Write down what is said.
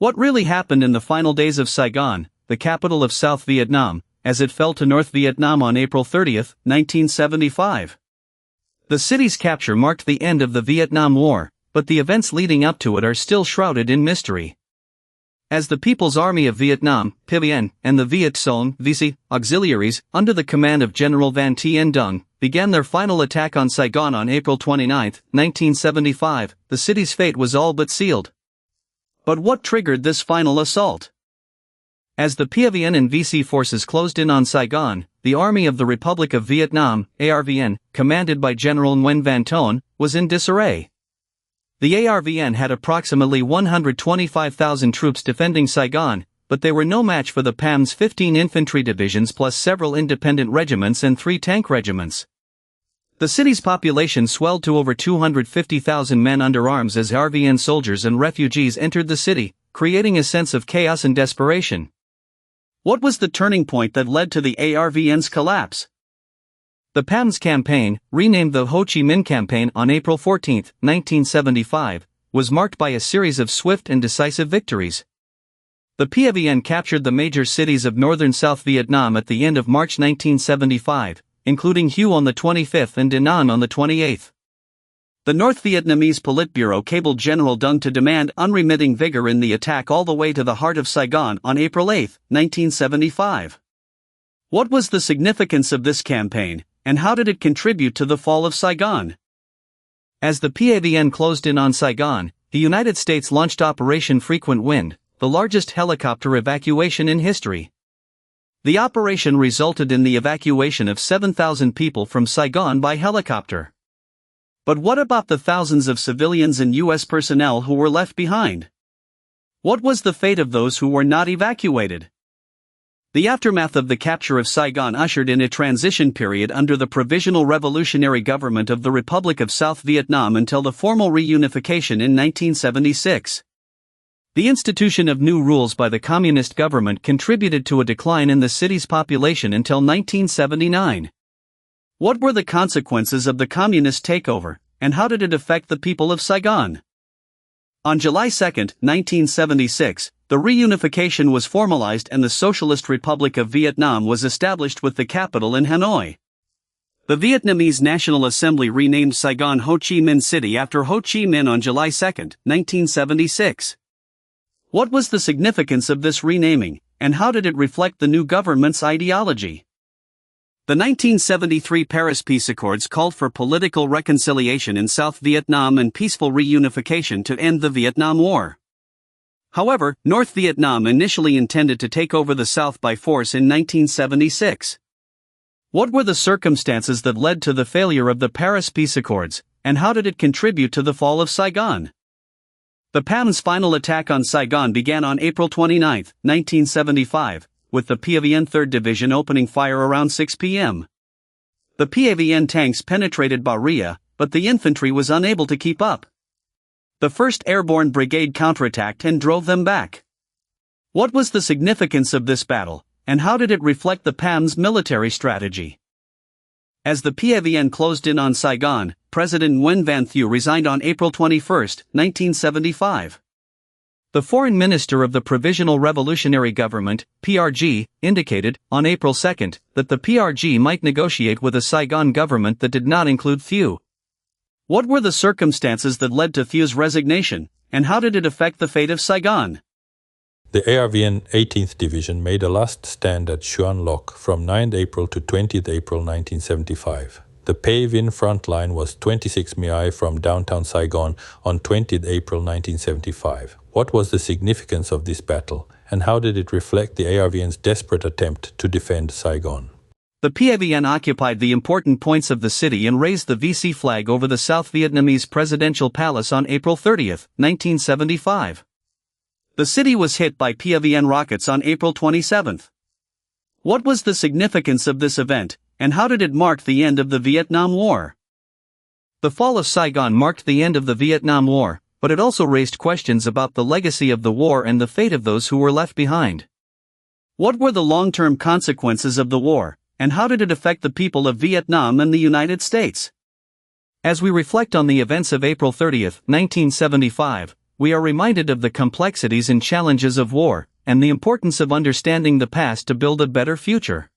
What really happened in the final days of Saigon, the capital of South Vietnam, as it fell to North Vietnam on April 30, 1975? The city's capture marked the end of the Vietnam War, but the events leading up to it are still shrouded in mystery. As the People's Army of Vietnam, PVN, and the Viet Cong (VC) auxiliaries, under the command of General Van Tien Dung, began their final attack on Saigon on April 29, 1975, the city's fate was all but sealed. But what triggered this final assault? As the PVN and VC forces closed in on Saigon, the Army of the Republic of Vietnam, ARVN, commanded by General Nguyen Van Ton, was in disarray. The ARVN had approximately 125,000 troops defending Saigon, but they were no match for the PAM's 15 infantry divisions plus several independent regiments and 3 tank regiments. The city's population swelled to over 250,000 men under arms as ARVN soldiers and refugees entered the city, creating a sense of chaos and desperation. What was the turning point that led to the ARVN's collapse? The PAM's campaign, renamed the Ho Chi Minh Campaign on April 14, 1975, was marked by a series of swift and decisive victories. The PVN captured the major cities of northern South Vietnam at the end of March 1975, including Hue on the 25th and Da Nang on the 28th. The North Vietnamese Politburo cabled General Dung to demand unremitting vigor in the attack all the way to the heart of Saigon on April 8, 1975. What was the significance of this campaign, and how did it contribute to the fall of Saigon? As the PAVN closed in on Saigon, the United States launched Operation Frequent Wind, the largest helicopter evacuation in history. The operation resulted in the evacuation of 7,000 people from Saigon by helicopter. But what about the thousands of civilians and U.S. personnel who were left behind? What was the fate of those who were not evacuated? The aftermath of the capture of Saigon ushered in a transition period under the Provisional Revolutionary Government of the Republic of South Vietnam until the formal reunification in 1976. The institution of new rules by the communist government contributed to a decline in the city's population until 1979. What were the consequences of the communist takeover, and how did it affect the people of Saigon? On July 2, 1976, the reunification was formalized and the Socialist Republic of Vietnam was established with the capital in Hanoi. The Vietnamese National Assembly renamed Saigon Ho Chi Minh City after Ho Chi Minh on July 2, 1976. What was the significance of this renaming, and how did it reflect the new government's ideology? The 1973 Paris Peace Accords called for political reconciliation in South Vietnam and peaceful reunification to end the Vietnam War. However, North Vietnam initially intended to take over the South by force in 1976. What were the circumstances that led to the failure of the Paris Peace Accords, and how did it contribute to the fall of Saigon? The PAM's final attack on Saigon began on April 29, 1975, with the PAVN 3rd Division opening fire around 6 p.m. The PAVN tanks penetrated Baria, but the infantry was unable to keep up. The 1st Airborne Brigade counterattacked and drove them back. What was the significance of this battle, and how did it reflect the PAM's military strategy? As the PAVN closed in on Saigon, President Nguyen Van Thieu resigned on April 21, 1975. The Foreign Minister of the Provisional Revolutionary Government, PRG, indicated, on April 2, that the PRG might negotiate with a Saigon government that did not include Thieu. What were the circumstances that led to Thieu's resignation, and how did it affect the fate of Saigon? The ARVN 18th Division made a last stand at Xuan Loc from 9th April to 20th April 1975. The PAVN front line was 26 mi from downtown Saigon on 20th April 1975. What was the significance of this battle, and how did it reflect the ARVN's desperate attempt to defend Saigon? The PAVN occupied the important points of the city and raised the VC flag over the South Vietnamese presidential palace on April 30, 1975. The city was hit by PAVN rockets on April 27. What was the significance of this event, and how did it mark the end of the Vietnam War? The fall of Saigon marked the end of the Vietnam War, but it also raised questions about the legacy of the war and the fate of those who were left behind. What were the long-term consequences of the war, and how did it affect the people of Vietnam and the United States? As we reflect on the events of April 30, 1975, we are reminded of the complexities and challenges of war, and the importance of understanding the past to build a better future.